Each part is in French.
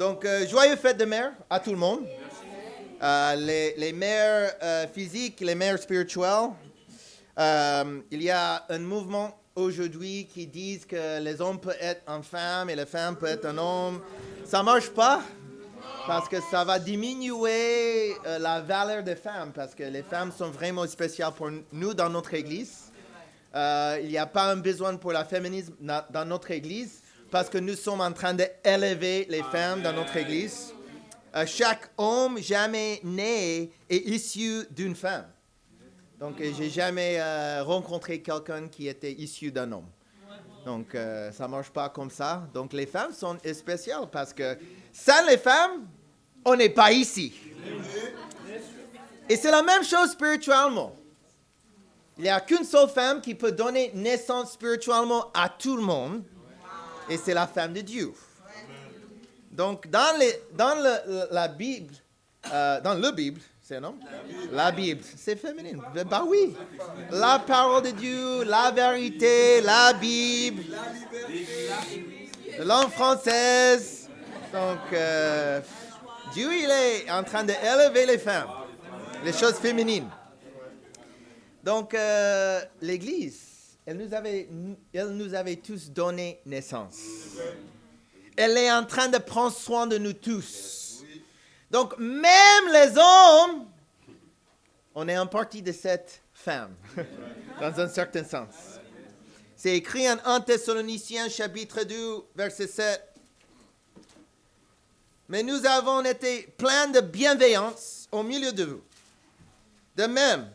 Donc, joyeux fête de mère à tout le monde. Les mères physiques, les mères spirituelles. Il y a un mouvement aujourd'hui qui dit que les hommes peuvent être une femme et les femmes peuvent être un homme. Ça ne marche pas parce que ça va diminuer la valeur des femmes parce que les femmes sont vraiment spéciales pour nous dans notre Église. Il n'y a pas un besoin pour le féminisme dans notre Église parce que nous sommes en train d'élever les femmes dans notre Église. Chaque homme jamais né est issu d'une femme. Donc, j'ai jamais rencontré quelqu'un qui était issu d'un homme. Donc, ça ne marche pas comme ça. Donc, les femmes sont spéciales parce que sans les femmes, on n'est pas ici. Et c'est la même chose spirituellement. Il n'y a qu'une seule femme qui peut donner naissance spirituellement à tout le monde. Et c'est la femme de Dieu. Donc, dans la Bible, c'est non? La Bible, c'est féminin. Ben oui. La parole de Dieu, la vérité, la Bible, la langue française. Donc, Dieu, il est en train d'élever les femmes, les choses féminines. Donc, l'Église, elle nous avait tous donné naissance. Elle est en train de prendre soin de nous tous. Donc, même les hommes, on est en partie de cette femme, dans un certain sens. C'est écrit en 1 Thessaloniciens, chapitre 2, verset 7. Mais nous avons été pleins de bienveillance au milieu de vous. De même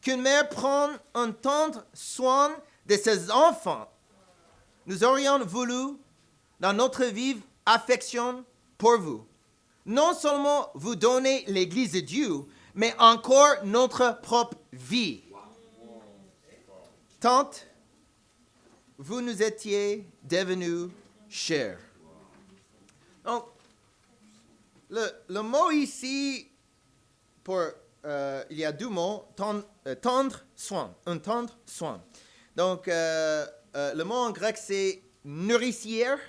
qu'une mère prend un tendre soin de ses enfants, nous aurions voulu, dans notre vive affection pour vous, non seulement vous donner l'Église de Dieu, mais encore notre propre vie. Tant vous nous étiez devenus chers. Donc, le mot ici, il y a deux mots, tendre soin, un tendre soin. Donc, le mot en grec, c'est nourricière.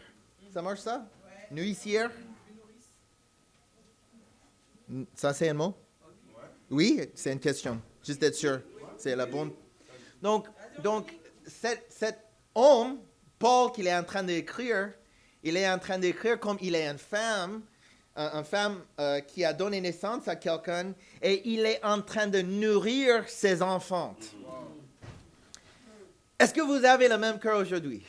Ça marche ça? Ouais. Nourricière? Ça, c'est un mot? Oui, c'est une question. Juste d'être sûr. C'est la bonne. Donc cet homme, Paul, qu'il est en train d'écrire, il est en train d'écrire comme il est une femme qui a donné naissance à quelqu'un et il est en train de nourrir ses enfants. Est-ce que vous avez le même cœur aujourd'hui?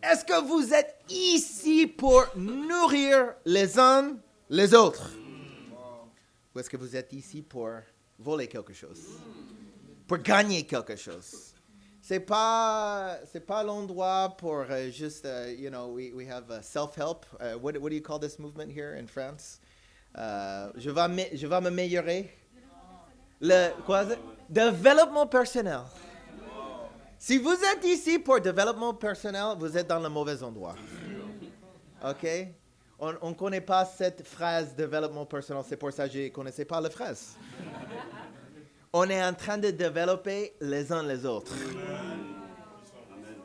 Est-ce que vous êtes ici pour nourrir les uns les autres? Ou est-ce que vous êtes ici pour voler quelque chose? Pour gagner quelque chose? C'est pas l'endroit pour juste, we have self-help. What do you call this movement here in France? Je vais m'améliorer. Développement personnel. Si vous êtes ici pour développement personnel, vous êtes dans le mauvais endroit. OK? On ne connaît pas cette phrase développement personnel, c'est pour ça que je ne connaissais pas la phrase. On est en train de développer les uns les autres.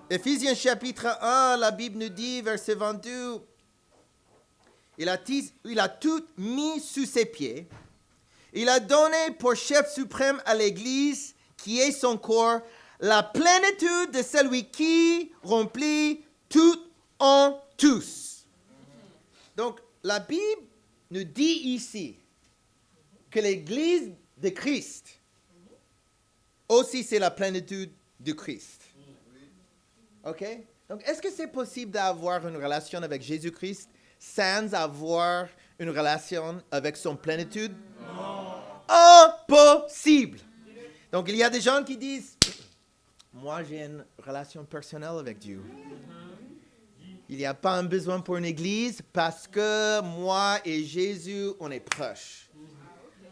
Éphésiens chapitre 1, la Bible nous dit, verset 22, il a tout mis sous ses pieds. Il a donné pour chef suprême à l'Église, qui est son corps, la plénitude de celui qui remplit tout en tous. Donc, la Bible nous dit ici que l'Église de Christ, aussi c'est la plénitude de Christ. OK? Donc, est-ce que c'est possible d'avoir une relation avec Jésus-Christ sans avoir une relation avec son plénitude? Non. Impossible! Donc, il y a des gens qui disent, moi, j'ai une relation personnelle avec Dieu. Il n'y a pas un besoin pour une église parce que moi et Jésus, on est proches.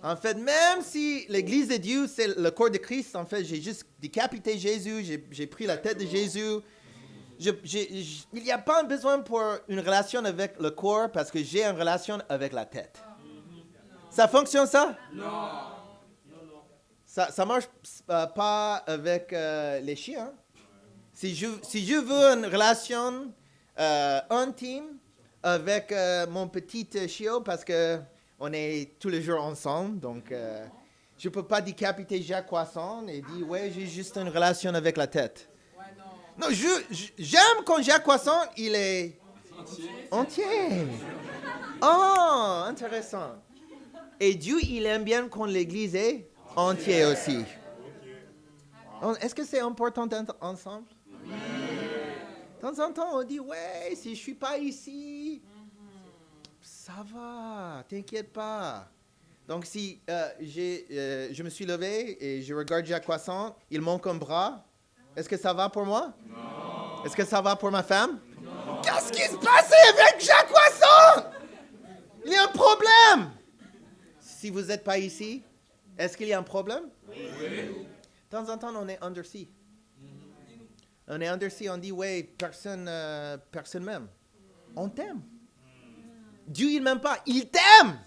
En fait, même si l'église de Dieu, c'est le corps de Christ, en fait, j'ai juste décapité Jésus, j'ai pris la tête de Jésus. Il n'y a pas un besoin pour une relation avec le corps parce que j'ai une relation avec la tête. Ça fonctionne ça? Non. Ça ne marche pas avec les chiens. Si je veux une relation intime avec mon petit chiot parce qu'on est tous les jours ensemble. Donc, je ne peux pas décapiter Jacques Croissant et dire, ouais, j'ai juste une relation avec la tête. Ouais, non, j'aime quand Jacques Croissant, il est entier. Oh, intéressant. Et Dieu, il aime bien quand l'Église est entière aussi. Est-ce que c'est important d'être ensemble? De temps en temps, on dit, ouais, si je ne suis pas ici, ça va, t'inquiète pas. Donc, si je me suis levé et je regarde Jacques Croissant, il manque un bras, est-ce que ça va pour moi? Non. Est-ce que ça va pour ma femme? Non. Qu'est-ce qui se passe avec Jacques Croissant? Il y a un problème. Si vous n'êtes pas ici, est-ce qu'il y a un problème? Oui. De temps en temps, on est undersea. On est undersea, on dit, ouais, personne m'aime. On t'aime. Dieu, il ne m'aime pas, il t'aime.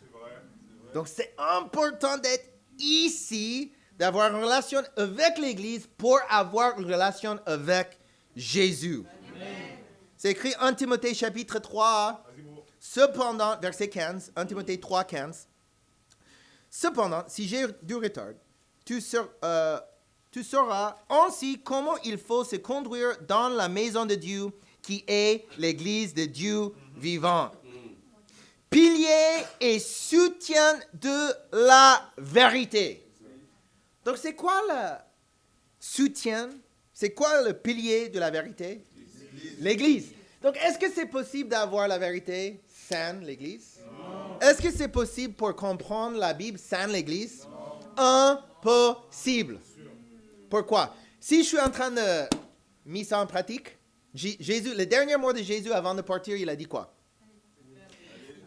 Donc, c'est important d'être ici, d'avoir une relation avec l'Église pour avoir une relation avec Jésus. Amen. C'est écrit en Timothée chapitre 3, cependant, verset 15, 1 Timothée 3, 15. Cependant, si j'ai du retard, tu sauras ainsi comment il faut se conduire dans la maison de Dieu qui est l'Église de Dieu vivant. Pilier et soutien de la vérité. Donc, c'est quoi le soutien? C'est quoi le pilier de la vérité? L'Église. Donc, est-ce que c'est possible d'avoir la vérité sans l'Église? Non. Est-ce que c'est possible pour comprendre la Bible sans l'Église? Non. Impossible. Pourquoi? Si je suis en train de mettre ça en pratique, Jésus, le dernier mot de Jésus avant de partir, il a dit quoi?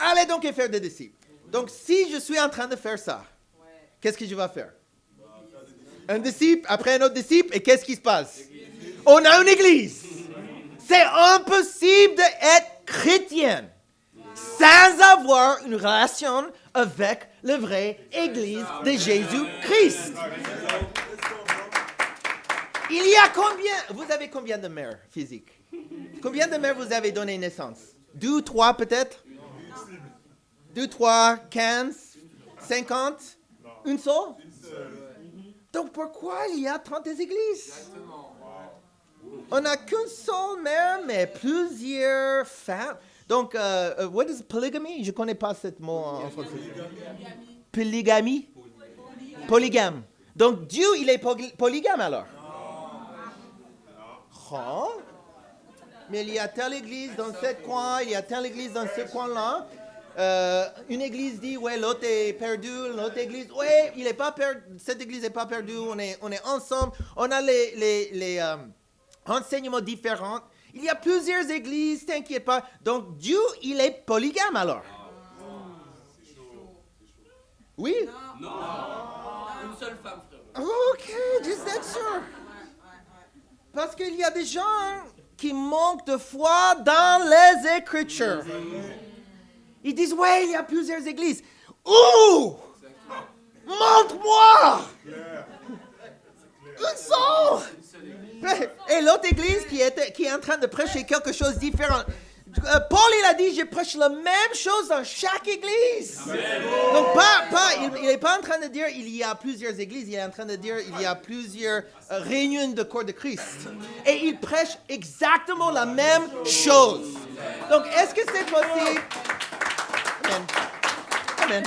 Allez donc et faire des disciples. Donc, si je suis en train de faire ça, qu'est-ce que je vais faire? Un disciple, après un autre disciple, et qu'est-ce qui se passe? On a une église. C'est impossible d'être chrétien sans avoir une relation avec la vraie église de Jésus-Christ. Il y a combien? Vous avez combien de mères physiques? Combien de mères vous avez donné naissance? 2, 3 peut-être? 2, 3, 15, 50? Une seule? Donc pourquoi il y a 30 églises? On n'a qu'une seule mère, mais plusieurs femmes. Donc, what is polygamy? Je ne connais pas ce mot en français. Polygamie? Polygame. Donc Dieu, il est polygame alors? Oh. Mais il y a telle église dans ce coin, il y a telle église dans ce coin-là. Une église dit, ouais, l'autre est perdu, l'autre église, ouais, il est pas perdu, cette église n'est pas perdue, on est ensemble, on a les enseignements différents. Il y a plusieurs églises, t'inquiète pas. Donc, Dieu, il est polygame alors. Oui? Non. Une seule femme, frère. OK, just that sure. Parce qu'il y a des gens qui manquent de foi dans les Écritures. Ils disent, ouais, il y a plusieurs églises. Où? Montre-moi! Une seule! Et l'autre église qui est en train de prêcher quelque chose de différent. Paul, il a dit, je prêche la même chose dans chaque église. Donc, il n'est pas en train de dire, il y a plusieurs églises. Il est en train de dire, il y a plusieurs réunions de corps de Christ. Et il prêche exactement la même chose. Donc, est-ce que c'est possible? Amen. Amen.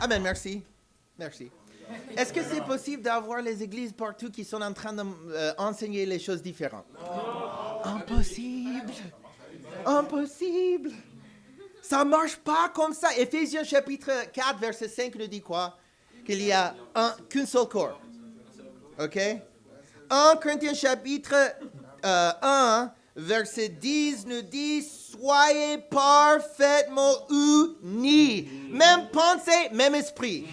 Amen, merci. Merci. Est-ce que c'est possible d'avoir les églises partout qui sont en train d'enseigner les choses différentes? Impossible. Impossible. Ça ne marche pas comme ça. Éphésiens chapitre 4, verset 5 nous dit quoi? Qu'il y a qu'un seul corps. OK? 1 Corinthiens chapitre 1, verset 10 nous dit, soyez parfaitement unis. Même pensée, même esprit.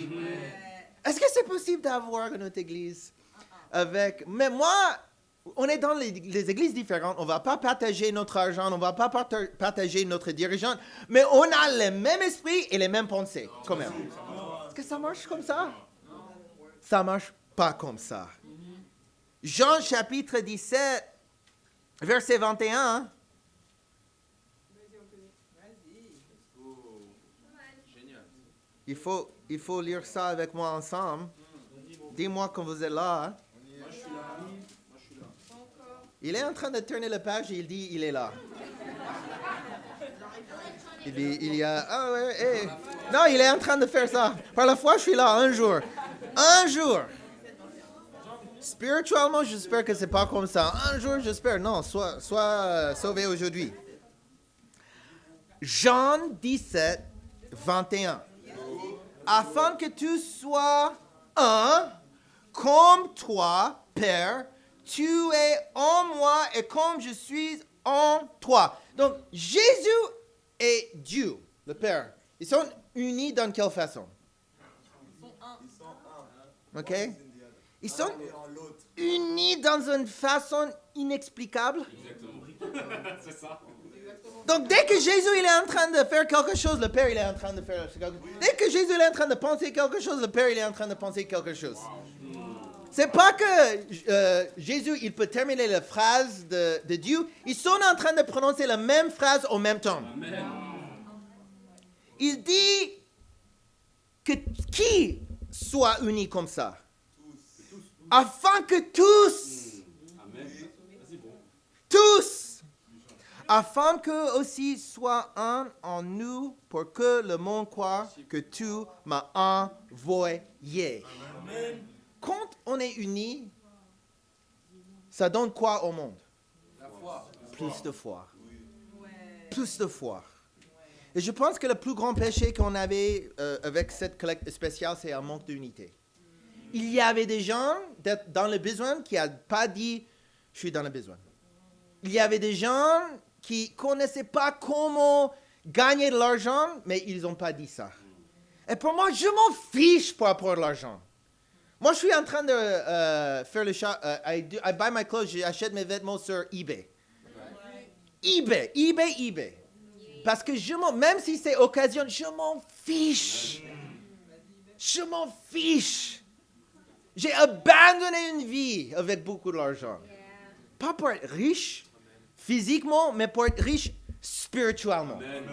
Est-ce que c'est possible d'avoir notre église avec... Mais moi, on est dans les églises différentes. On ne va pas partager notre argent. On ne va pas partager notre dirigeant. Mais on a le même esprit et les mêmes pensées, quand même. Est-ce que ça marche comme ça? Ça ne marche pas comme ça. Jean chapitre 17, verset 21. il faut lire ça avec moi ensemble. Dis-moi quand vous êtes là. Hein. Il est en train de tourner la page et il dit, il est là. Il dit, il y a... Ah ouais, hey. Non, il est en train de faire ça. Par la foi, je suis là un jour. Un jour. Spirituellement, j'espère que c'est pas comme ça. Un jour, j'espère. Non, sois sauvé aujourd'hui. Jean 17, 21. Afin que tu sois un, comme toi, Père, tu es en moi et comme je suis en toi. Donc, Jésus et Dieu, le Père, ils sont unis dans quelle façon? OK? Ils sont unis dans une façon inexplicable. C'est ça. Donc, dès que Jésus il est en train de faire quelque chose, le Père il est en train de faire quelque chose. Dès que Jésus il est en train de penser quelque chose, le Père il est en train de penser quelque chose. C'est pas que Jésus il peut terminer la phrase de Dieu. Ils sont en train de prononcer la même phrase en même temps. Amen. Il dit que qui soit uni comme ça? Afin que tous, Amen. Vas-y, bon. tous, afin que aussi soit un en nous pour que le monde croit que tu m'as envoyé. Amen. Quand on est unis, ça donne quoi au monde? La foi. Plus de foi. Plus de foi. Et je pense que le plus grand péché qu'on avait avec cette collecte spéciale, c'est un manque d'unité. Il y avait des gens dans le besoin qui n'ont pas dit « je suis dans le besoin ». Il y avait des gens qui ne connaissaient pas comment gagner de l'argent, mais ils n'ont pas dit ça. Et pour moi, je m'en fiche par rapport à l'argent. Moi, je suis en train de faire le chat. I buy my clothes, j'achète mes vêtements sur eBay. eBay. Parce que même si c'est occasion, je m'en fiche. Je m'en fiche. J'ai abandonné une vie avec beaucoup d'argent. Pas pour être riche physiquement, mais pour être riche spirituellement. Amen.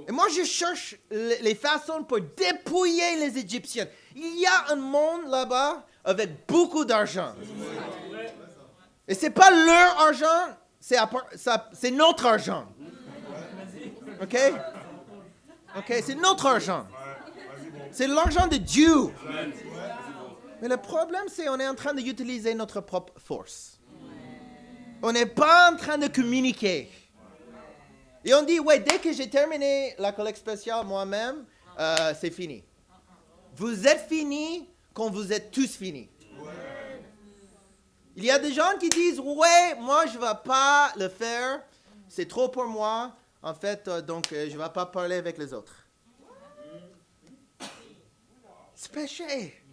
Et moi, je cherche les façons pour dépouiller les Égyptiens. Il y a un monde là-bas avec beaucoup d'argent. Et ce n'est pas leur argent, c'est notre argent. OK? OK, c'est notre argent. C'est l'argent de Dieu. Mais le problème, c'est qu'on est en train d'utiliser notre propre force. On n'est pas en train de communiquer. Et on dit, ouais, dès que j'ai terminé la collecte spéciale moi-même, c'est fini. Vous êtes finis quand vous êtes tous finis. Il y a des gens qui disent, ouais, moi, je ne vais pas le faire. C'est trop pour moi. En fait, donc, je ne vais pas parler avec les autres. C'est péché.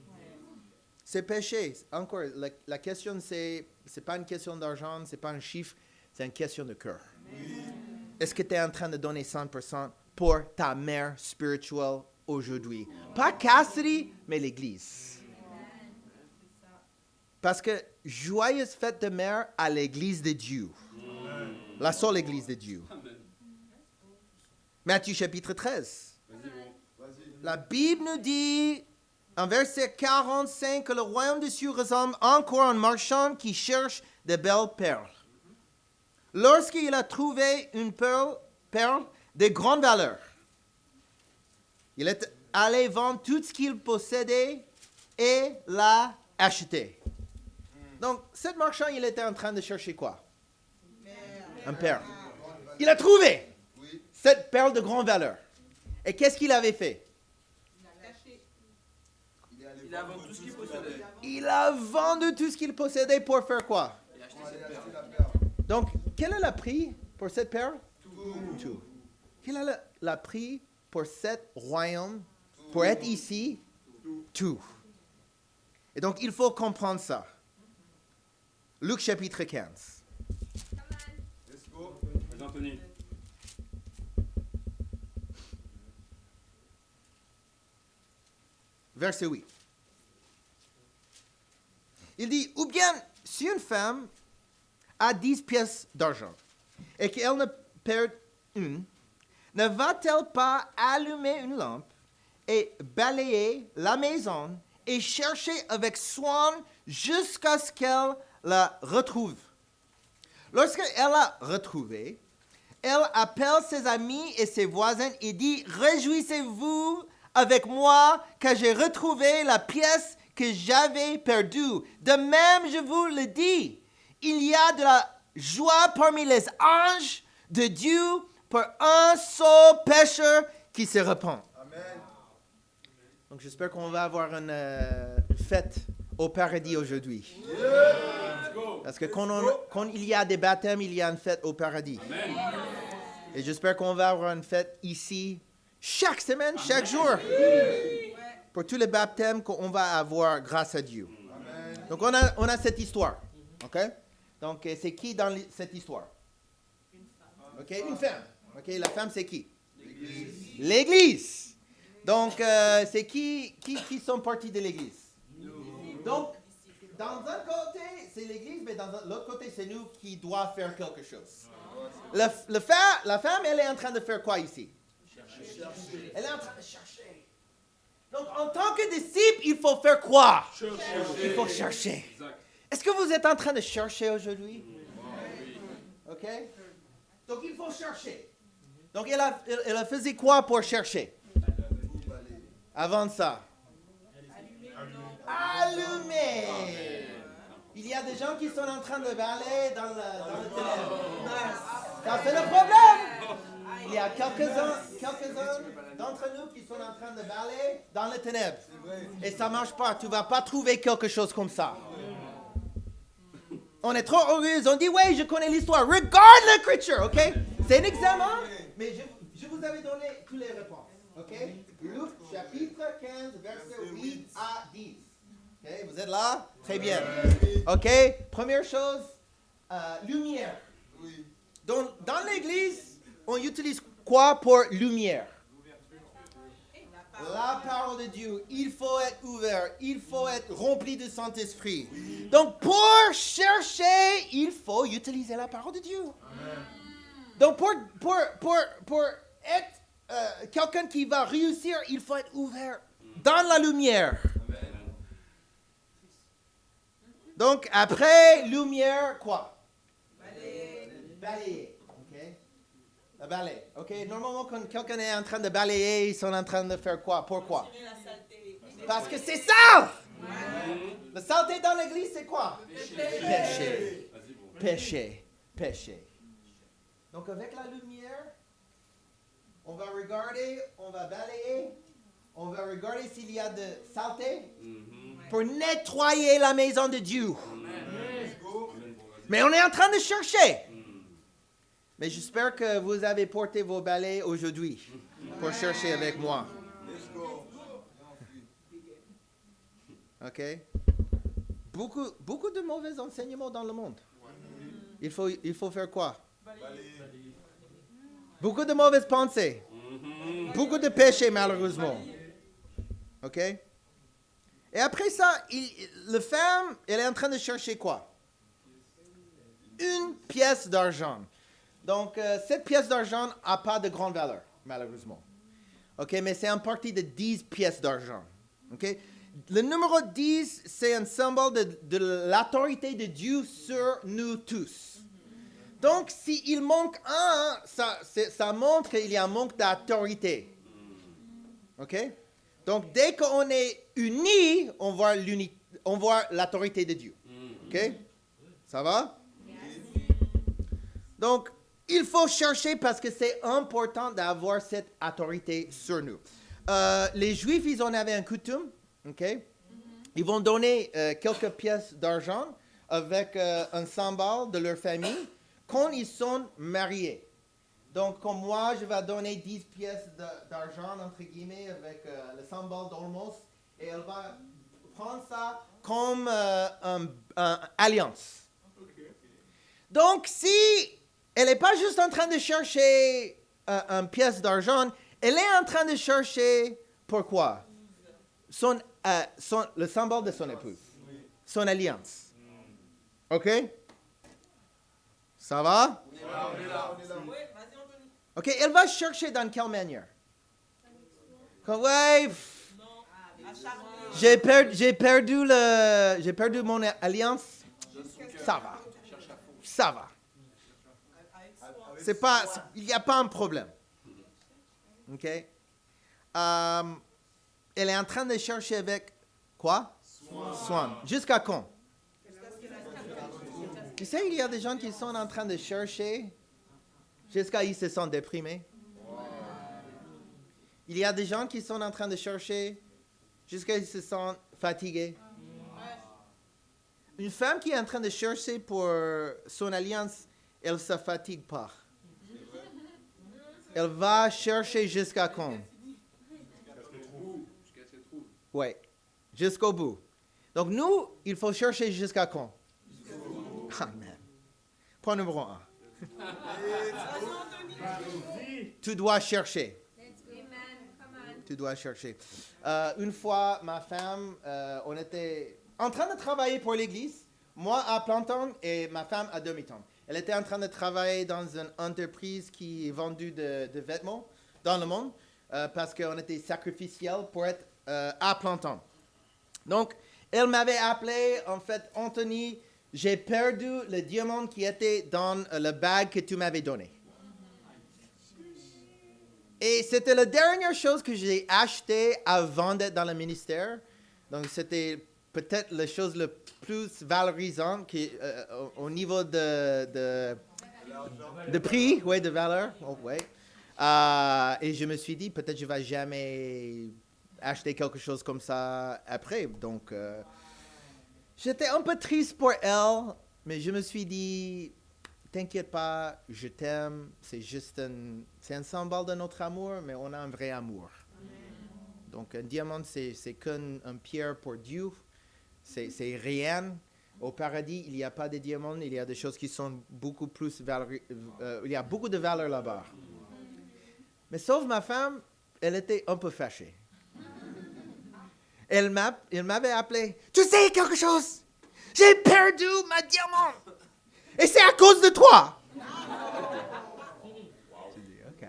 C'est péché. Encore, la question, c'est pas une question d'argent, c'est pas un chiffre, c'est une question de cœur. Est-ce que tu es en train de donner 100% pour ta mère spirituelle aujourd'hui? Pas Cassidy, mais l'Église. Parce que joyeuse fête de mère à l'Église de Dieu. La seule Église de Dieu. Matthieu chapitre 13. La Bible nous dit, en verset 45, que le royaume des cieux ressemble encore à un marchand qui cherche de belles perles. Lorsqu'il a trouvé une perle de grande valeur, il est allé vendre tout ce qu'il possédait et l'a acheté. Donc, ce marchand, il était en train de chercher quoi? Une perle. Il a trouvé cette perle de grande valeur. Et qu'est-ce qu'il avait fait? Il a vendu tout ce qu'il possédait. Il a vendu tout ce qu'il possédait pour faire quoi? Il a acheté cette perle. Donc, quel est le prix pour cette perle? Tout. Quel est le prix pour cet royaume? Pour être ici? Tout. Et donc, il faut comprendre ça. Luc chapitre 15. Vas-y, Anthony. Verset 8. Il dit, ou bien, si une femme a 10 pièces d'argent et qu'elle ne perd une, ne va-t-elle pas allumer une lampe et balayer la maison et chercher avec soin jusqu'à ce qu'elle la retrouve. Lorsqu'elle l'a retrouvée, elle appelle ses amis et ses voisins et dit, « Réjouissez-vous avec moi car j'ai retrouvé la pièce que j'avais perdue. De même, je vous le dis, il y a de la joie parmi les anges de Dieu pour un seul pécheur qui se repent. » Amen. Donc j'espère qu'on va avoir une fête au paradis aujourd'hui. Parce que quand il y a des baptêmes, il y a une fête au paradis. Amen. Et j'espère qu'on va avoir une fête ici chaque semaine, chaque jour. Pour tous les baptêmes qu'on va avoir grâce à Dieu. Amen. Donc on a cette histoire. OK? Donc c'est qui dans cette histoire? OK? Une femme. OK? La femme c'est qui? L'Église. Donc c'est qui sont partis de l'Église? Donc, dans un côté, c'est l'Église, mais dans l'autre côté, c'est nous qui doivent faire quelque chose. La femme, elle est en train de faire quoi ici? Elle est en train de chercher. Donc, en tant que disciple, il faut faire quoi? Il faut chercher. Est-ce que vous êtes en train de chercher aujourd'hui? OK? Donc, il faut chercher. Donc, elle a fait quoi pour chercher? Avant ça? Allumer. Il y a des gens qui sont en train de balayer dans le ténèbre. Ça, c'est le problème. Il y a quelques-uns d'entre nous qui sont en train de balayer dans les ténèbres. Et ça ne marche pas. Tu ne vas pas trouver quelque chose comme ça. On est trop heureux. On dit, oui, je connais l'histoire. Regarde l'écriture, OK? C'est un examen, mais je vous avais donné toutes les réponses. OK? Luc, chapitre 15, versets 8 à 10. OK? Vous êtes là? Très bien. OK? Première chose, lumière. Donc, dans l'Église, on utilise quoi pour lumière? La parole de Dieu. Il faut être ouvert. Il faut être rempli du Saint-Esprit. Donc, pour chercher, il faut utiliser la parole de Dieu. Donc, pour être quelqu'un qui va réussir, il faut être ouvert dans la lumière. Donc, après lumière, quoi? Balayer. OK? La balayer. OK? Normalement, quand quelqu'un est en train de balayer, ils sont en train de faire quoi? Pourquoi? Parce que c'est sale! La saleté dans l'église, c'est quoi? Péché. Péché. Péché. Donc, avec la lumière, on va regarder, on va balayer, on va regarder s'il y a de saleté pour nettoyer la maison de Dieu. Mais on est en train de chercher. Mais j'espère que vous avez porté vos balais aujourd'hui pour chercher avec moi. OK? Beaucoup de mauvais enseignements dans le monde. Il faut faire quoi? Beaucoup de mauvaises pensées. Beaucoup de péchés, malheureusement. OK? Et après ça, la femme, elle est en train de chercher quoi? Une pièce d'argent. Donc, cette pièce d'argent n'a pas de grande valeur, malheureusement. OK? Mais c'est en partie de 10 pièces d'argent. OK? Le numéro 10, c'est un symbole de l'autorité de Dieu sur nous tous. Donc, s'il manque un, ça montre qu'il y a un manque d'autorité. OK? Donc, dès qu'on est unis, on voit l'autorité de Dieu. OK? Ça va? Donc, il faut chercher parce que c'est important d'avoir cette autorité sur nous. Les Juifs, ils en avaient une coutume. OK? Ils vont donner quelques pièces d'argent avec un symbole de leur famille quand ils sont mariés. Donc, comme moi, je vais donner 10 pièces d'argent, entre guillemets, avec le symbole d'Olmos, et elle va prendre ça comme une alliance. Donc, si elle n'est pas juste en train de chercher une pièce d'argent, elle est en train de chercher pourquoi? Le symbole de son épouse, son alliance. OK? Ça va? OK, elle va chercher dans quelle manière? Ouais, j'ai perdu mon alliance. Ça va. Ça va. Il n'y a pas un problème. OK? Elle est en train de chercher avec quoi? Swan. Jusqu'à quand? Tu sais, il y a des gens qui sont en train de chercher jusqu'à ils se sentent déprimés. Il y a des gens qui sont en train de chercher jusqu'à ils se sentent fatigués. Une femme qui est en train de chercher pour son alliance, elle ne se fatigue pas. Elle va chercher jusqu'à quand? Oui, jusqu'au bout. Donc nous, il faut chercher jusqu'à quand? Amen. Point numéro 1. Tu dois chercher. Tu dois chercher. Une fois, ma femme, on était en train de travailler pour l'église, moi à plein temps et ma femme à demi-temps. Elle était en train de travailler dans une entreprise qui vendait de vêtements dans le monde parce qu'on était sacrificiel pour être à plein temps. Donc, elle m'avait appelé, en fait, Anthony, j'ai perdu le diamant qui était dans le bag que tu m'avais donné. Et c'était la dernière chose que j'ai achetée avant d'être dans le ministère. Donc, c'était peut-être la chose la plus valorisante au niveau de prix, ouais, de valeur. Oh, ouais. Et je me suis dit, peut-être je ne vais jamais acheter quelque chose comme ça après. Donc, j'étais un peu triste pour elle, mais je me suis dit, t'inquiète pas, je t'aime. C'est un symbole de notre amour, mais on a un vrai amour. Donc, un diamant, c'est qu'une pierre pour Dieu. C'est rien. Au paradis, il n'y a pas de diamants. Il y a des choses qui sont beaucoup plus il y a beaucoup de valeur là-bas. Mais sauf ma femme, elle était un peu fâchée. Elle m'avait appelé. Tu sais quelque chose? J'ai perdu ma diamant. Et c'est à cause de toi. Tu dis, OK.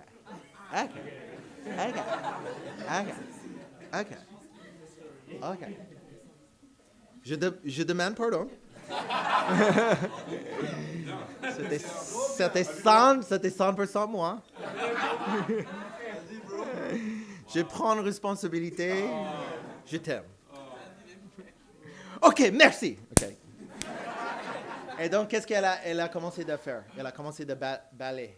Je demande pardon. C'était 100% moi. Je prends une responsabilité. Je t'aime. OK, merci. OK. Et donc, qu'est-ce qu'elle a commencé de faire? Elle a commencé de balayer.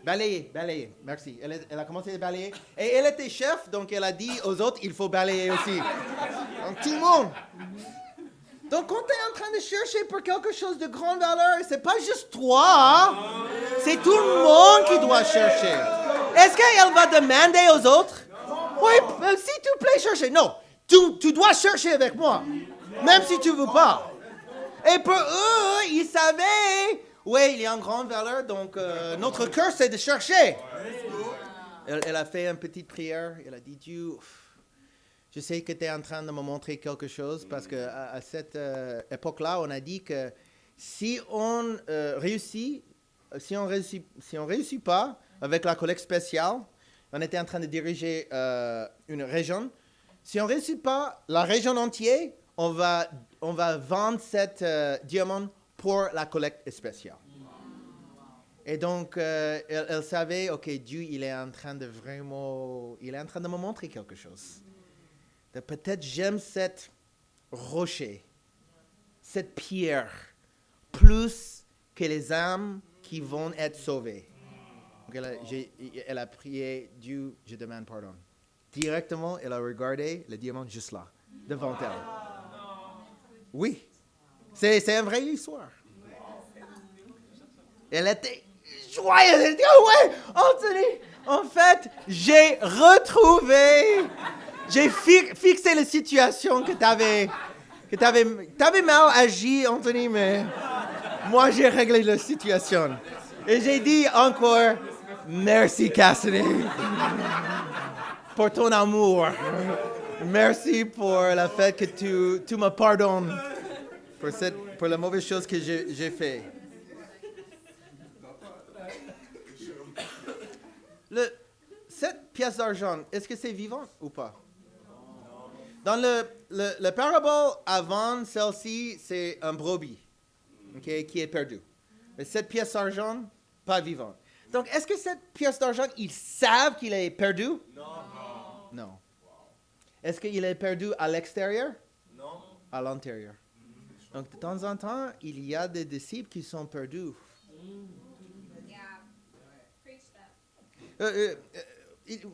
Balayer, merci. Elle a commencé de balayer. Et elle était chef, donc elle a dit aux autres, il faut balayer aussi. Donc, tout le monde. Donc, quand tu es en train de chercher pour quelque chose de grande valeur, c'est pas juste toi, hein? C'est tout le monde qui doit chercher. Est-ce qu'elle va demander aux autres? Oui, s'il te plaît, chercher. Non, tu dois chercher avec moi, même si tu ne veux pas. Et pour eux, ils savaient, oui, il y a une grande valeur, donc notre cœur, c'est de chercher. Elle a fait une petite prière, elle a dit, Dieu, je sais que tu es en train de me montrer quelque chose, parce qu'à cette époque-là, on a dit que si on réussit pas avec la collecte spéciale, on était en train de diriger une région. Si on ne réussit pas la région entière, on va vendre cet diamant pour la collecte spéciale. Et donc, elle savait, OK, Dieu, il est en train de me montrer quelque chose. Peut-être j'aime cette rocher, cette pierre, plus que les âmes qui vont être sauvées. Donc elle a prié, Dieu, je demande pardon. Directement, elle a regardé le diamant juste là, devant elle. Oui, c'est une vraie histoire. Elle était joyeuse, elle dit, oh ouais, Anthony, en fait, j'ai fixé la situation que t'avais mal agi, Anthony, mais moi, j'ai réglé la situation. Et j'ai dit encore, merci, Cassidy, pour ton amour. Merci pour le fait que tu me pardonnes pour la mauvaise chose que j'ai fait. Cette pièce d'argent, est-ce que c'est vivant ou pas? Dans le parabole avant celle-ci, c'est un brebis qui est perdu. Mais cette pièce d'argent, pas vivante. Donc, est-ce que cette pièce d'argent, ils savent qu'il est perdu? Non. Est-ce qu'il est perdu à l'extérieur? Non. À l'intérieur. Donc, de temps en temps, il y a des disciples qui sont perdus.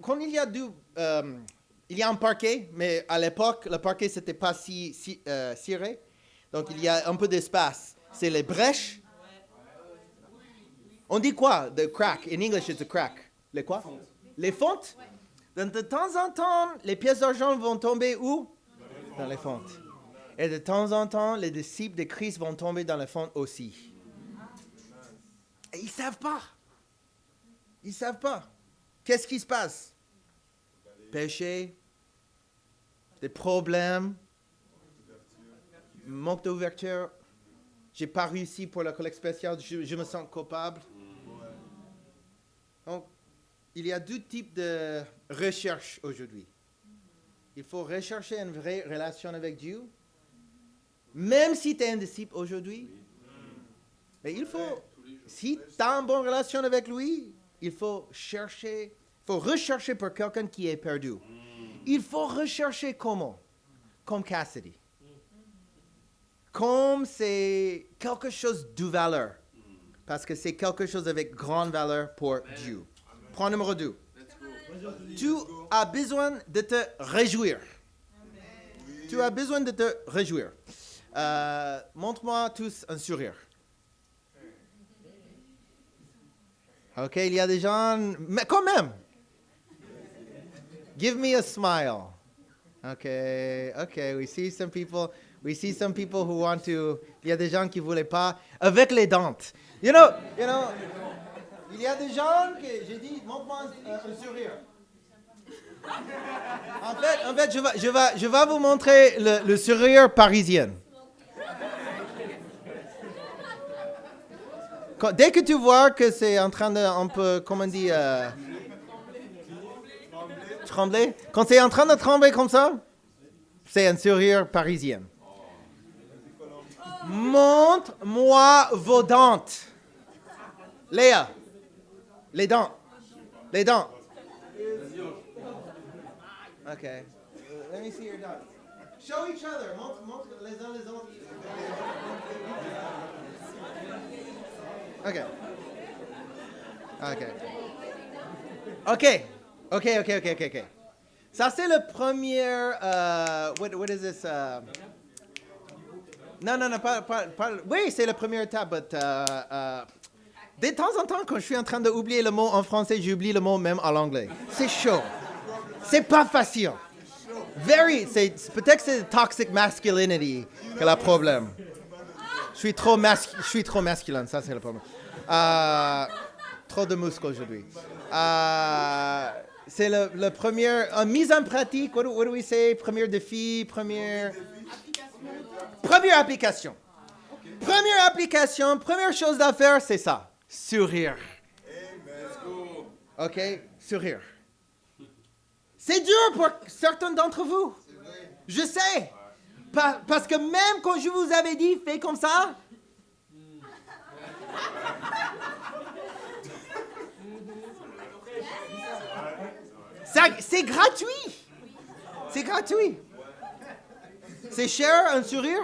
Quand il y a un parquet, mais à l'époque, le parquet, c'était pas si ciré. Donc, il y a un peu d'espace. C'est les brèches. On dit quoi? The crack. In English, it's a crack. Les quoi? Les fontes. Donc, de temps en temps, les pièces d'argent vont tomber où? Dans les fontes. Et de temps en temps, les disciples de Christ vont tomber dans les fontes aussi. Et ils ne savent pas. Ils ne savent pas. Qu'est-ce qui se passe? Péché, des problèmes, manque d'ouverture. Je n'ai pas réussi pour la collecte spéciale, je me sens coupable. Donc, il y a deux types de recherche aujourd'hui. Il faut rechercher une vraie relation avec Dieu, même si tu es un disciple aujourd'hui. Mais il faut, si tu as une bonne relation avec lui, il faut rechercher pour quelqu'un qui est perdu. Il faut rechercher comment? Comme Cassidy. Comme c'est quelque chose de valeur. Parce que c'est quelque chose avec grande valeur pour Dieu. Point numéro 2. Tu as besoin de te réjouir. Tu as besoin de te réjouir. Montre-moi tous un sourire. OK, il y a des gens... Mais quand même! Give me a smile. Okay, we see some people who want to... Il y a des gens qui ne voulaient pas. Avec les dents. You know, il y a des gens que j'ai dit, montre-moi un sourire. En fait, je vais vous montrer le sourire parisien. Dès que tu vois que c'est en train de, un peu, comment on dit, trembler. Quand c'est en train de trembler comme ça, c'est un sourire parisien. Montre-moi vos dents. Léa, les dents. OK. Let me see your dents. Show each other. Montre les uns les autres. OK. Ça, c'est le premier... what is this? Non, pas... Oui, c'est la première étape, but... de temps en temps, quand je suis en train d'oublier le mot en français, j'oublie le mot même en anglais. C'est chaud. C'est pas facile. Peut-être que c'est toxic masculinity qui est le problème. Je suis trop masculin, ça c'est le problème. Trop de muscles aujourd'hui. C'est le premier... mise en pratique, what do we say? Premier défi, première application. Première chose à faire, c'est ça. Sourire. OK? Sourire. C'est dur pour certains d'entre vous. Je sais. Parce que même quand je vous avais dit, fais comme ça. C'est gratuit. C'est gratuit. C'est cher, un sourire?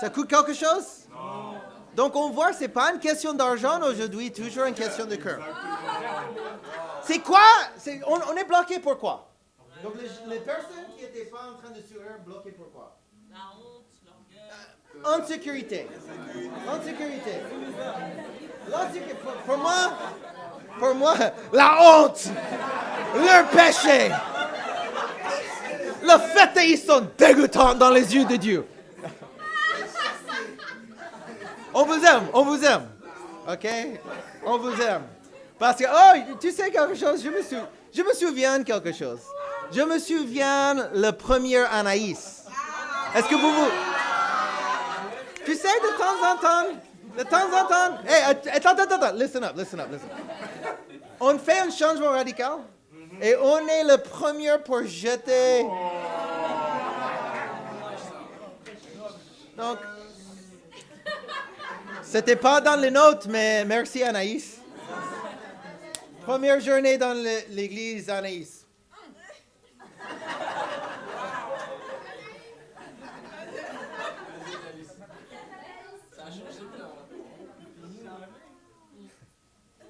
Ça coûte quelque chose? Donc on voit, c'est pas une question d'argent aujourd'hui, toujours une question de cœur. C'est quoi? On est bloqué pourquoi? Donc les personnes qui n'étaient pas en train de sourire, bloquées pourquoi? La honte, l'orgueil. Insécurité. Pour moi, la honte, leur péché, le fait qu'ils sont dégoûtants dans les yeux de Dieu. On vous aime. OK? On vous aime. Parce que, tu sais quelque chose, je me souviens de quelque chose. Je me souviens le premier Anaïs. Est-ce que vous... Tu sais, de temps en temps... Hey, attends. Listen up. On fait un changement radical. Et on est le premier pour jeter. Donc, c'était pas dans les notes, mais merci Anaïs. Première journée dans l'église Anaïs.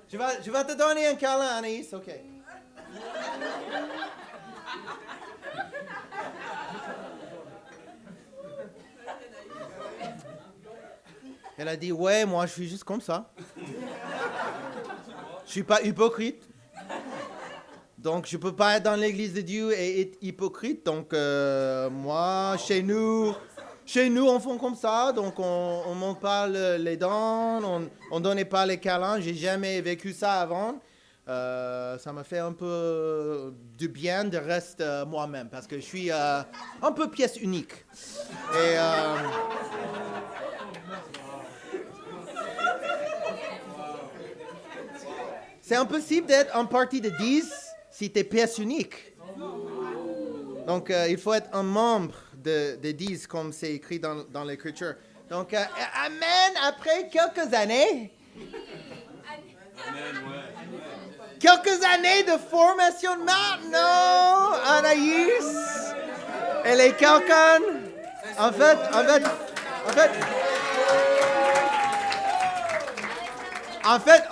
Je vais te donner un câlin, Anaïs, ok. Elle a dit, ouais, moi je suis juste comme ça. Je suis pas hypocrite. Donc je peux pas être dans l'église de Dieu et être hypocrite. Donc moi, chez nous, on fait comme ça. Donc on monte pas les dents, on donnait pas les câlins. J'ai jamais vécu ça avant. Ça m'a fait un peu du bien de rester moi-même parce que je suis un peu pièce unique. Et c'est impossible d'être en partie de 10 si tu es pièce unique. Donc, il faut être un membre de 10, comme c'est écrit dans l'Écriture. Donc, Amen, après quelques années, quelques années de formation maintenant, Anaïs, elle est quelqu'un, en fait,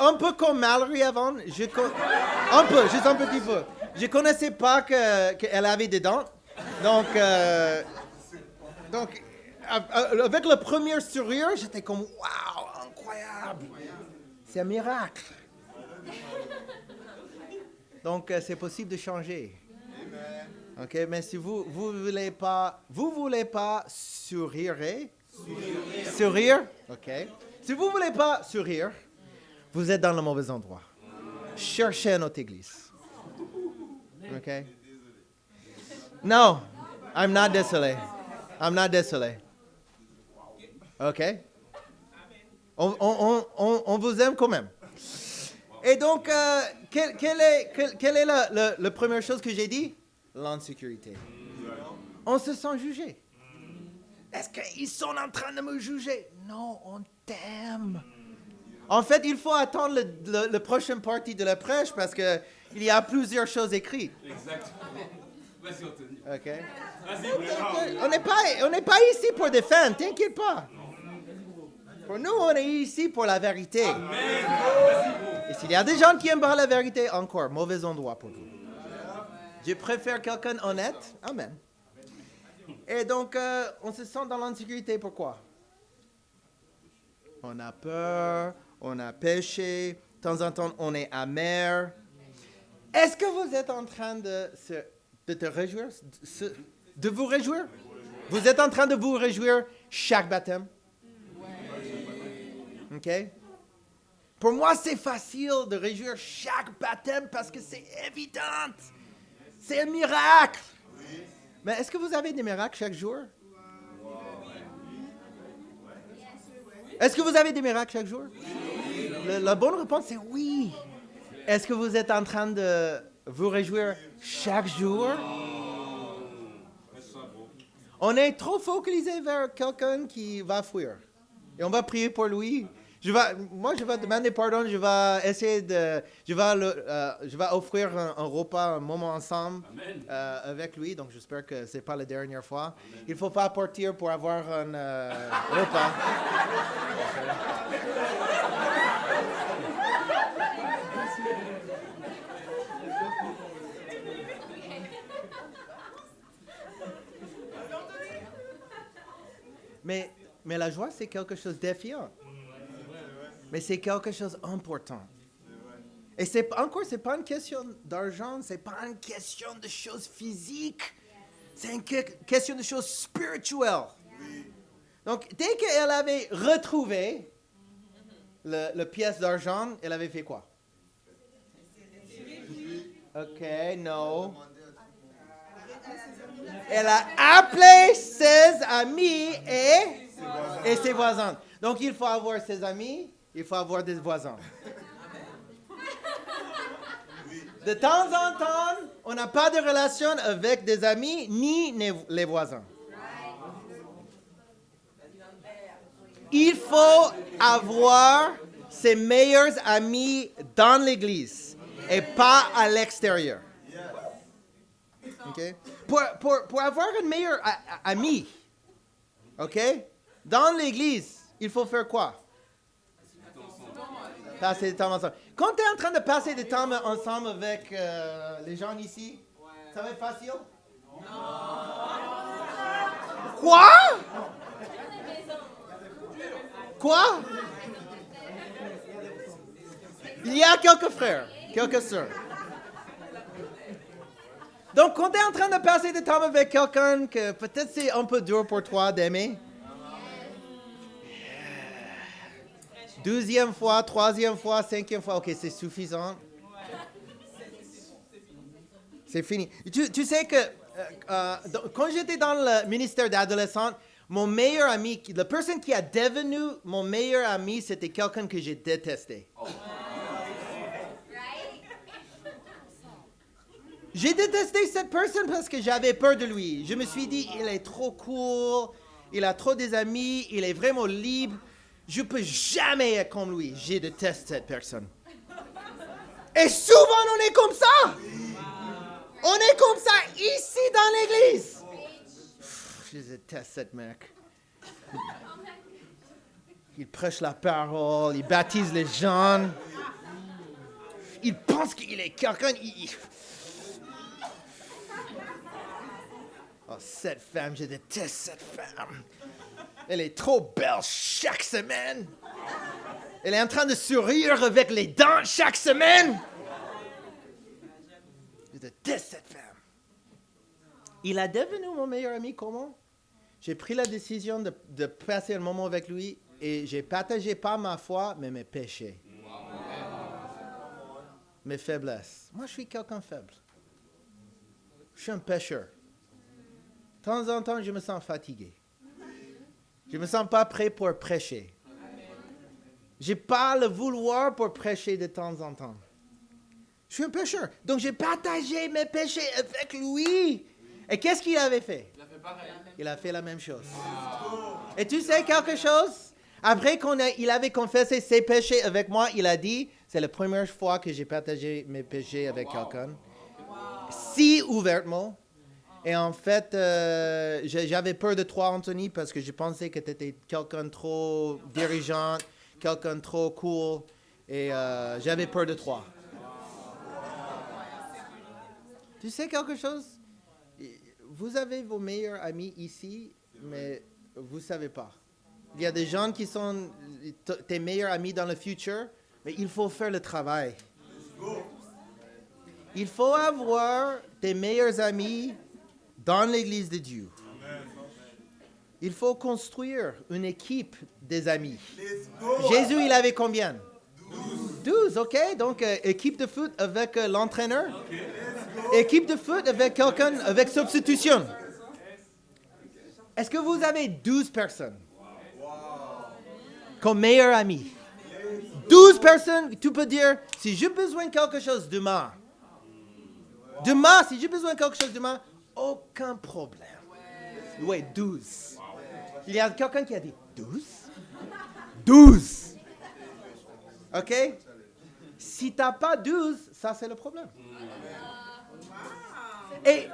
un peu comme Mallory avant, juste un petit peu. Je connaissais pas qu'elle avait des dents, donc avec le premier sourire, j'étais comme waouh, incroyable, c'est un miracle. Donc c'est possible de changer. Ok, mais si vous voulez pas sourire, ok. Si vous voulez pas sourire, vous êtes dans le mauvais endroit. Cherchez une autre église. OK? No, I'm not désolé. OK? On vous aime quand même. Et donc, quelle est la première chose que j'ai dit? L'insécurité. On se sent jugé. Est-ce qu'ils sont en train de me juger? Non, on t'aime. En fait, il faut attendre le prochain partie de la prêche parce qu'il y a plusieurs choses écrites. Exactement. Vas-y, Anthony. OK? Vas-y, On n'est pas ici pour défendre, t'inquiète pas. Pour nous, on est ici pour la vérité. Amen. Vas-y, Et s'il y a des gens qui aiment pas la vérité, encore, mauvais endroit pour vous. Je préfère quelqu'un honnête. Amen. Et donc, on se sent dans l'insécurité. Pourquoi? On a peur, on a péché, de temps en temps, on est amer. Est-ce que vous êtes en train de te réjouir? De vous réjouir? Vous êtes en train de vous réjouir chaque baptême? OK? Pour moi, c'est facile de réjouir chaque baptême parce que c'est évident. C'est un miracle. Mais est-ce que vous avez des miracles chaque jour? Est-ce que vous avez des miracles chaque jour? La bonne réponse, c'est oui. Est-ce que vous êtes en train de vous réjouir chaque jour? On est trop focalisé vers quelqu'un qui va fuir. Et on va prier pour lui. Je vais demander pardon. Je vais offrir un repas, un moment ensemble avec lui. Donc, j'espère que ce n'est pas la dernière fois. Amen. Il ne faut pas partir pour avoir un repas. Mais la joie, c'est quelque chose d'effiant. Mais c'est quelque chose d'important. Et c'est pas une question d'argent, c'est pas une question de choses physiques. C'est une question de choses spirituelles. Donc, dès qu'elle avait retrouvé la pièce d'argent, elle avait fait quoi? OK, non. Elle a appelé ses amis et ses voisins. Donc, il faut avoir ses amis, il faut avoir des voisins. De temps en temps, on n'a pas de relation avec des amis ni les voisins. Il faut avoir ses meilleurs amis dans l'église et pas à l'extérieur. Okay? Pour avoir un meilleur ami, okay? Dans l'église, il faut faire quoi? Passer du temps ensemble. Quand tu es en train de passer du temps ensemble avec les gens ici, ça va être facile? Quoi? Quoi? Il y a quelques frères, quelques sœurs. Donc, quand tu es en train de passer du temps avec quelqu'un que peut-être c'est un peu dur pour toi d'aimer, 12e fois, 3e fois, 5e fois, ok, c'est suffisant. C'est fini. Tu sais que quand j'étais dans le ministère d'adolescent, mon meilleur ami, la personne qui a devenu mon meilleur ami, c'était quelqu'un que j'ai détesté. J'ai détesté cette personne parce que j'avais peur de lui. Je me suis dit, il est trop cool, il a trop des amis, il est vraiment libre. Je ne peux jamais être comme lui. Je déteste cette personne. Et souvent, on est comme ça. On est comme ça ici dans l'église. Je déteste cette mec. Il prêche la parole, il baptise les gens. Il pense qu'il est quelqu'un. Oh, cette femme, je déteste cette femme. Elle est trop belle chaque semaine. Elle est en train de sourire avec les dents chaque semaine. Je déteste cette femme. Il a devenu mon meilleur ami, comment? J'ai pris la décision de passer un moment avec lui et j'ai partagé pas ma foi, mais mes péchés. Mes faiblesses. Moi, je suis quelqu'un faible. Je suis un pécheur. De temps en temps, je me sens fatigué. Je ne me sens pas prêt pour prêcher. Je n'ai pas le vouloir pour prêcher de temps en temps. Je suis un pécheur. Donc, j'ai partagé mes péchés avec lui. Et qu'est-ce qu'il avait fait? Il a fait pareil. Il a fait la même chose. Et tu sais quelque chose? Après qu'il avait confessé ses péchés avec moi, il a dit, c'est la première fois que j'ai partagé mes péchés avec quelqu'un. Si ouvertement. Et en fait, j'avais peur de toi, Anthony, parce que je pensais que tu étais quelqu'un de trop dirigeant, quelqu'un de trop cool. Et j'avais peur de toi. Tu sais quelque chose? Vous avez vos meilleurs amis ici, mais vous ne savez pas. Il y a des gens qui sont tes meilleurs amis dans le futur, mais il faut faire le travail. Il faut avoir tes meilleurs amis dans l'Église de Dieu. Il faut construire une équipe des amis. Jésus, il avait combien? 12, ok? Donc, équipe de foot avec l'entraîneur. Équipe de foot avec quelqu'un, avec substitution. Est-ce que vous avez 12 personnes comme meilleurs amis? 12 personnes, tu peux dire, si j'ai besoin de quelque chose demain, si j'ai besoin de quelque chose demain, aucun problème. Oui, 12. Il y a quelqu'un qui a dit 12? 12. OK? Si tu n'as pas 12, ça c'est le problème. Et,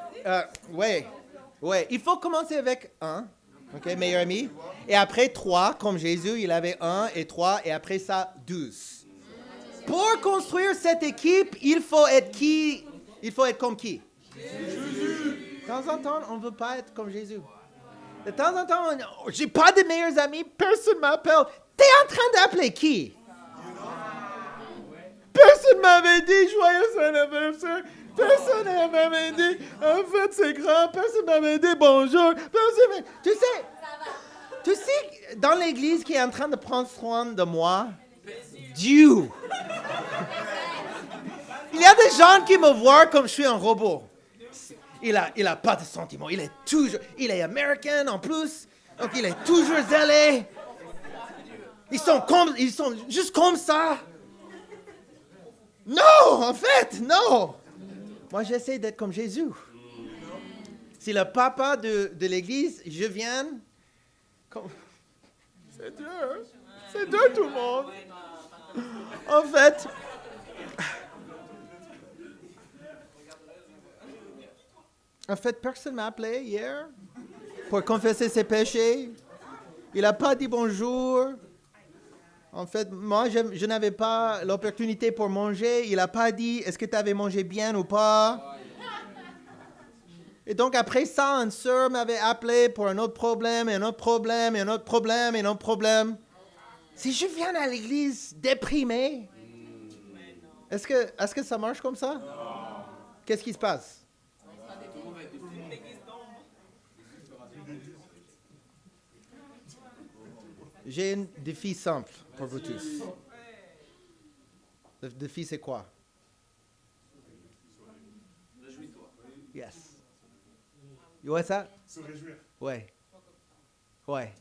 ouais, il faut commencer avec 1, OK, meilleur ami. Et après 3, comme Jésus, il avait 1 et 3, et après ça, 12. Pour construire cette équipe, il faut être qui? Il faut être comme qui? De temps en temps, on ne veut pas être comme Jésus. De temps en temps, j'ai pas de meilleurs amis, personne ne m'appelle. Tu es en train d'appeler qui? Personne ne m'avait dit joyeux anniversaire. Personne ne m'avait dit en fait c'est grand. Personne ne m'avait dit bonjour. Tu sais, dans l'église qui est en train de prendre soin de moi, Dieu. Il y a des gens qui me voient comme je suis un robot. Il a pas de sentiments. Il est américain en plus. Donc il est toujours zélé. Ils sont juste comme ça. Non, en fait, non. Moi, j'essaie d'être comme Jésus. Si le papa de l'église, je viens... C'est dur. C'est dur, tout le monde. En fait, personne m'a appelé hier pour confesser ses péchés. Il n'a pas dit bonjour. En fait, moi, je n'avais pas l'opportunité pour manger. Il n'a pas dit, est-ce que tu avais mangé bien ou pas? Et donc, après ça, une sœur m'avait appelé pour un autre problème, et un autre problème, et un autre problème, et un autre problème. Si je viens à l'église déprimé, est-ce que ça marche comme ça? Qu'est-ce qui se passe? J'ai un défi simple pour vous tous. Le défi, c'est quoi? Réjouis-toi. Yes. Ouais, ça? Se réjouir. Ouais. Ouais.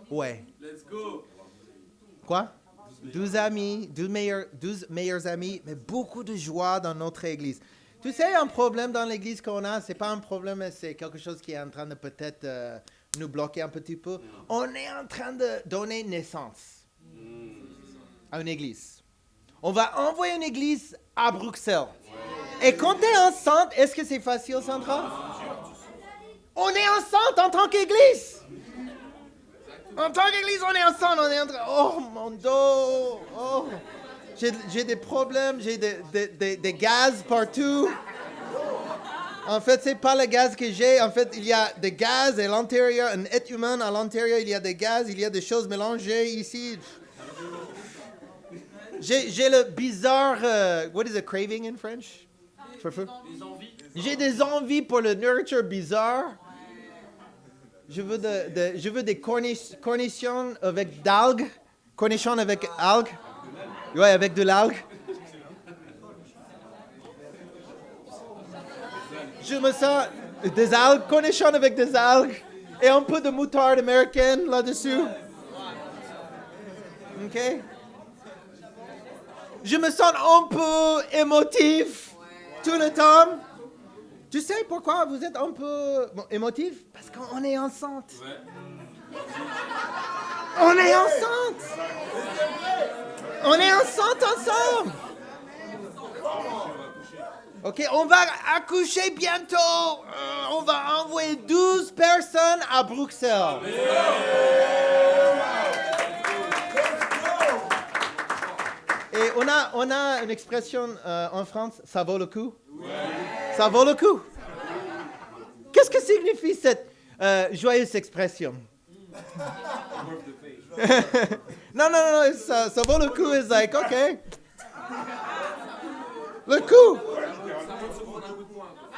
Ouais. Let's go. Quoi? 12 amis, 12 meilleurs amis, mais beaucoup de joie dans notre église. Tu sais, un problème dans l'église qu'on a, c'est pas un problème, c'est quelque chose qui est en train de peut-être nous bloquer un petit peu. On est en train de donner naissance à une église. On va envoyer une église à Bruxelles. Et quand tu es enceinte, est-ce que c'est facile, Sandra? On est enceinte en tant qu'église. En tant qu'église, on est enceinte. On est en train... Oh, mon dos. Oh. J'ai des problèmes. J'ai des gaz partout. En fait, c'est pas le gaz que j'ai. En fait, il y a des gaz à l'intérieur. Un être humain à l'intérieur, il y a des gaz. Il y a des choses mélangées ici. J'ai le bizarre... what is a craving in French? Les envies. J'ai des envies pour le nourriture bizarre. Je veux des cornichons avec d'algues. Cornichons avec algues. Ouais, avec de l'algue. Je me sens des algues, cornichons avec des algues. Et un peu de moutarde américaine là-dessus. OK? Je me sens un peu émotif tout le temps. Tu sais pourquoi vous êtes un peu émotif? Parce qu'on est enceinte. Ouais. On est enceinte. On est enceinte ensemble. OK, on va accoucher bientôt. On va envoyer 12 personnes à Bruxelles. Et on a une expression en France, ça vaut le coup. Ça vaut le coup. Qu'est-ce que signifie cette joyeuse expression? non, ça vaut le coup. It's like, OK. Le coup.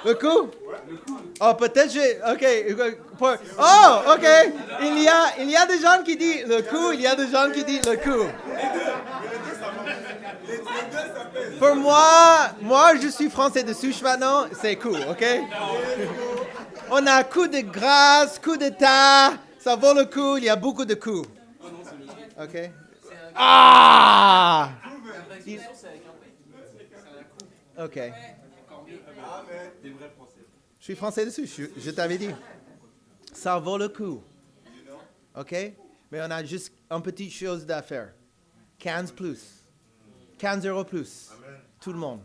Le coup. Oh, peut-être j'ai... OK. Oh, OK. Il y a des gens qui disent le coup, il y a des gens qui disent le coup. Pour moi, je suis français de souche maintenant, c'est cool, OK? On a coup de grâce, coup d'état, ça vaut le coup, il y a beaucoup de coups. OK? Ah! OK. Je suis français de souche, je t'avais dit. Ça vaut le coup. OK? Mais on a juste une petite chose à faire. 15 plus. 15 € plus. Tout le monde.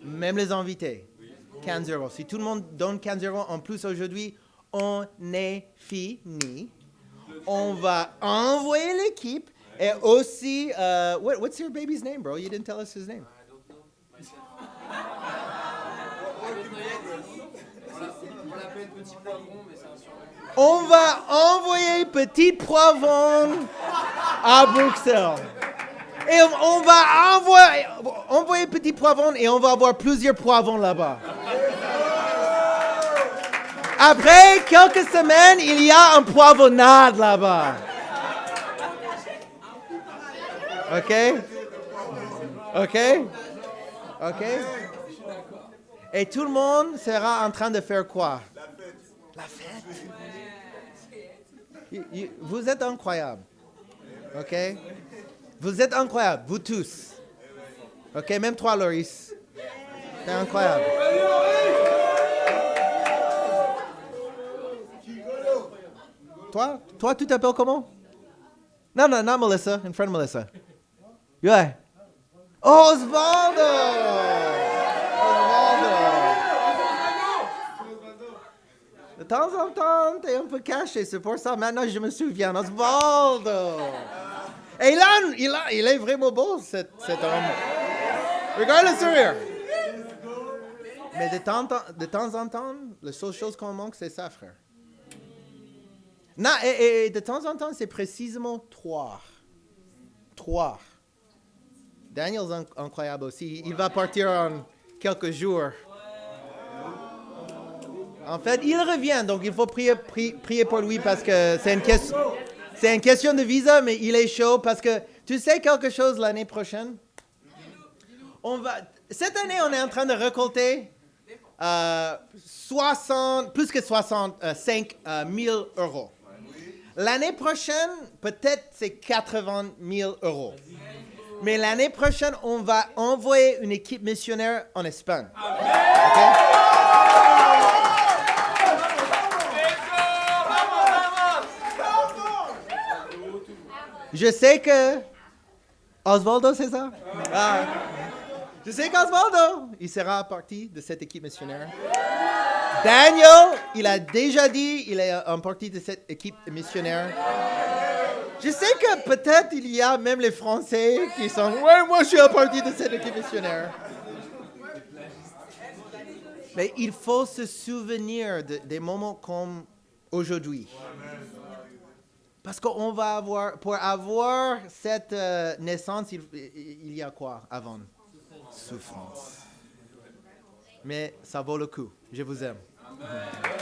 Même les invités. 15 €. Si tout le monde donne 15 € en plus aujourd'hui, on est fini. On va envoyer l'équipe. Et aussi, what's your baby's name, bro? You didn't tell us his name. On l'appelle Petit Poivron, mais c'est un surnom. On va envoyer Petit Poivron à Bruxelles. Et on va envoyer Petit Poivron et on va avoir plusieurs poivrons là-bas. Après quelques semaines, il y a un poivronnade là-bas. OK? OK? OK? Et tout le monde sera en train de faire quoi? La fête. Vous êtes incroyables. OK? Vous êtes incroyables, vous tous. OK? Même toi, Loris. C'est incroyable. Toi, tu t'appelles comment? Non, not Melissa. In front of Melissa. Yeah. Osvaldo! De temps en temps, t'es un peu caché. C'est pour ça, maintenant, je me souviens. Osvaldo! Et il est vraiment beau, cet homme. Regarde le sourire. Mais de temps en temps, la seule chose qu'on manque, c'est ça, frère. Non, et de temps en temps, c'est précisément 3. Daniel est incroyable aussi. Il va partir en quelques jours. En fait, il revient, donc il faut prier pour lui parce que c'est une question de visa, mais il est chaud parce que tu sais quelque chose l'année prochaine? Cette année, on est en train de récolter plus que 65 000 euros. L'année prochaine, peut-être c'est 80 000 euros. Mais l'année prochaine, on va envoyer une équipe missionnaire en Espagne. Okay? Je sais que Osvaldo, c'est ça? Je sais qu'Osvaldo, il sera partie de cette équipe missionnaire. Daniel, il a déjà dit, il est en partie de cette équipe missionnaire. Je sais que peut-être il y a même les Français qui sont « Ouais, moi je suis en partie de cette équipe missionnaire. » Mais il faut se souvenir des moments comme aujourd'hui. Parce qu'on va pour avoir cette naissance, il y a quoi avant? Souffrance. Mais ça vaut le coup. Je vous aime. Amen.